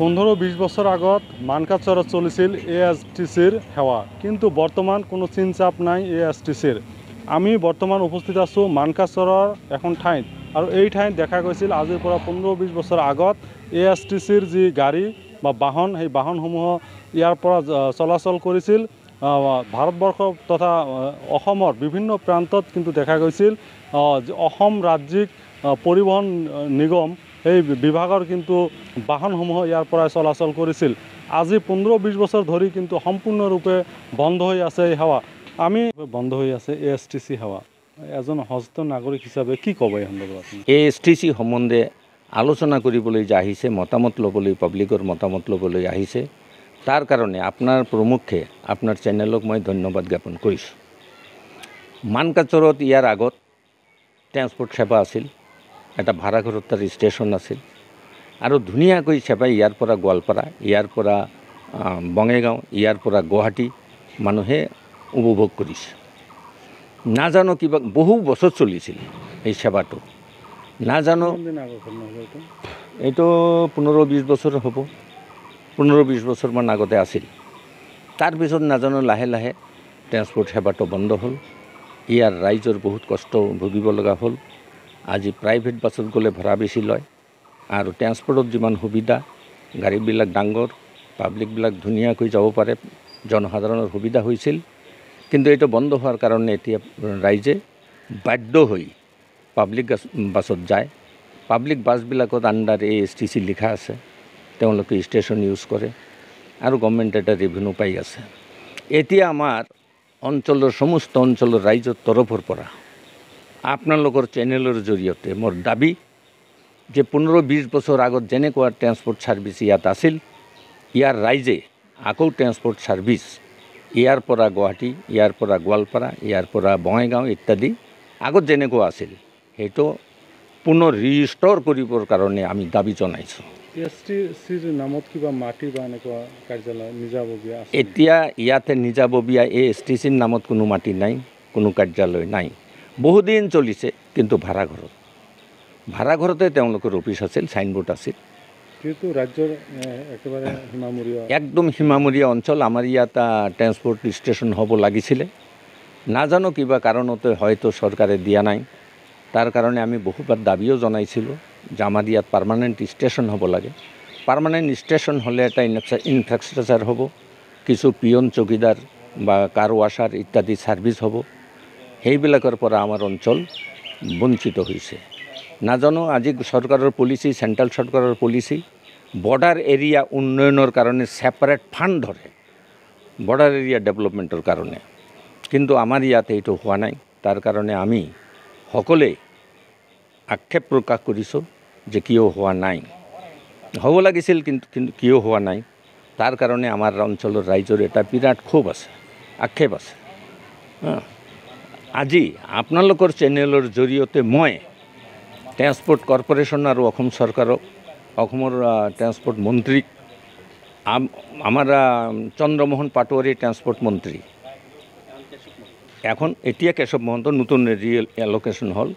15-20 বছৰ আগত মানকাচৰত চলিছিল এএছটিচিৰ সেৱা, কিন্তু বৰ্তমান কোনো চিনচাপ নাই এএছটিচিৰ। আমি বৰ্তমান উপস্থিত আছোঁ মানকাচৰৰ এখন ঠাইত, আৰু এই ঠাইত দেখা গৈছিল আজিৰ পৰা 15-20 বছৰ আগত এএছটিচিৰ যি গাড়ী বা বাহন, সেই বাহনসমূহ ইয়াৰ পৰা চলাচল কৰিছিল। ভাৰতবৰ্ষ তথা অসমৰ বিভিন্ন প্ৰান্তত কিন্তু দেখা গৈছিল অসম ৰাজ্যিক পৰিবহণ নিগম এই বিভাগৰ কিন্তু বাহনসমূহ ইয়াৰ পৰা চলাচল কৰিছিল। আজি 15-20 বছৰ ধৰি কিন্তু সম্পূৰ্ণৰূপে বন্ধ হৈ আছে এই সেৱা। আমি বন্ধ হৈ আছে এএছটিচি সেৱা। এজন সচেতন নাগৰিক হিচাপে কি ক'ব এই সন্দৰ্ভত? এএছটিচি সম্বন্ধে আলোচনা কৰিবলৈ যে আহিছে, মতামত ল'বলৈ, পাব্লিকৰ মতামত ল'বলৈ আহিছে, তাৰ কাৰণে আপোনাৰ প্ৰমুখে আপোনাৰ চেনেলক মই ধন্যবাদ জ্ঞাপন কৰিছোঁ। মানকাচৰত ইয়াৰ আগত ট্ৰেন্সপৰ্ট সেৱা আছিল, এটা ভাড়াঘৰত তাৰ ষ্টেচন আছিল, আৰু ধুনীয়াকৈ সেৱা ইয়াৰ পৰা গোৱালপাৰা, ইয়াৰ পৰা বঙাইগাঁও, ইয়াৰ পৰা গুৱাহাটী মানুহে উপভোগ কৰিছে। নাজানো কিবা বহু বছৰ চলিছিল এই সেৱাটো, নাজানো এইটো 15-20 বছৰ হ'ব, 15-20 বছৰমান আগতে আছিল। তাৰপিছত নাজানো লাহে লাহে ট্ৰেন্সপৰ্ট সেৱাটো বন্ধ হ'ল, ইয়াৰ ৰাইজৰ বহুত কষ্ট ভুগিব লগা হ'ল। আজি প্ৰাইভেট বাছত গ'লে ভাড়া বেছি লয়, আৰু ট্ৰেন্সপৰ্টত যিমান সুবিধা, গাড়ীবিলাক ডাঙৰ, পাব্লিকবিলাক ধুনীয়াকৈ যাব পাৰে, জনসাধাৰণৰ সুবিধা হৈছিল। কিন্তু এইটো বন্ধ হোৱাৰ কাৰণে এতিয়া ৰাইজে বাধ্য হৈ পাব্লিক বাছত যায়। পাব্লিক বাছবিলাকত আণ্ডাৰ এএছটিচি লিখা আছে, তেওঁলোকে ষ্টেচন ইউজ কৰে, আৰু গভৰ্ণমেণ্ট এটা ৰেভিনিউ পাই আছে। এতিয়া আমাৰ অঞ্চলৰ সমস্ত অঞ্চলৰ ৰাইজৰ তৰফৰ পৰা আপোনালোকৰ চেনেলৰ জৰিয়তে মোৰ দাবী যে 15-20 বছৰ আগত যেনেকুৱা ট্ৰেন্সপৰ্ট ছাৰ্ভিচ ইয়াত আছিল, ইয়াৰ ৰাইজে আকৌ ট্ৰেন্সপৰ্ট ছাৰ্ভিচ ইয়াৰ পৰা গুৱাহাটী, ইয়াৰ পৰা গোৱালপাৰা, ইয়াৰ পৰা বঙাইগাঁও ইত্যাদি আগত যেনেকুৱা আছিল সেইটো পুনৰ ৰিষ্ট'ৰ কৰিবৰ কাৰণে আমি দাবী জনাইছোঁ। এএছটিচিৰ নামত কিবা মাটি বা এনেকুৱা কাৰ্যালয় নিজাববীয়া আছে? এতিয়া ইয়াতে নিজাববীয়া এএছটিচিৰ নামত কোনো মাটি নাই, কোনো কাৰ্যালয় নাই। বহুদিন চলিছে, কিন্তু ভাড়াঘৰতে তেওঁলোকৰ অফিচ আছিল, চাইনবোৰ্ড আছিল। কিন্তু ৰাজ্যৰ একেবাৰে সীমামূৰীয়া, একদম সীমামূৰীয়া অঞ্চল। আমাৰ ইয়াত ট্ৰেন্সপৰ্ট ষ্টেচন হ'ব লাগিছিলে, নাজানো কিবা কাৰণতে হয়তো চৰকাৰে দিয়া নাই। তাৰ কাৰণে আমি বহুবাৰ দাবীও জনাইছিলোঁ যে আমাৰ ইয়াত পাৰ্মানেণ্ট ষ্টেচন হ'ব লাগে। পাৰ্মানেণ্ট ষ্টেচন হ'লে এটা ইনফ্ৰাষ্ট্ৰাকচাৰ হ'ব, কিছু পিয়ন চকীদাৰ বা কাৰ ৱাশ্বাৰ ইত্যাদি ছাৰ্ভিচ হ'ব। সেইবিলাকৰ পৰা আমাৰ অঞ্চল বঞ্চিত হৈছে। নাজানো আজি চৰকাৰৰ পলিচি, চেণ্ট্ৰেল চৰকাৰৰ পলিচি, বৰ্ডাৰ এৰিয়া উন্নয়নৰ কাৰণে ছেপাৰেট ফাণ্ড ধৰে, বৰ্ডাৰ এৰিয়া ডেভেলপমেণ্টৰ কাৰণে, কিন্তু আমাৰ ইয়াত এইটো হোৱা নাই। তাৰ কাৰণে আমি সকলোৱে আক্ষেপ প্ৰকাশ কৰিছোঁ যে কিয় হোৱা নাই, হ'ব লাগিছিল কিন্তু কিয় হোৱা নাই। তাৰ কাৰণে আমাৰ অঞ্চলৰ ৰাইজৰ এটা বিৰাট ক্ষোভ আছে, আক্ষেপ আছে। আজি আপোনালোকৰ চেনেলৰ জৰিয়তে মই ট্ৰেন্সপৰ্ট কৰ্পোৰেশ্যন আৰু অসম চৰকাৰক, অসমৰ ট্ৰেন্সপৰ্ট মন্ত্ৰীক, আমাৰ চন্দ্ৰমোহন পাটোৱাৰী ট্ৰেন্সপৰ্ট মন্ত্ৰী, এখন এতিয়া কেশৱ মহন্ত নতুন ৰিয়েল এল'কেশ্যন হ'ল,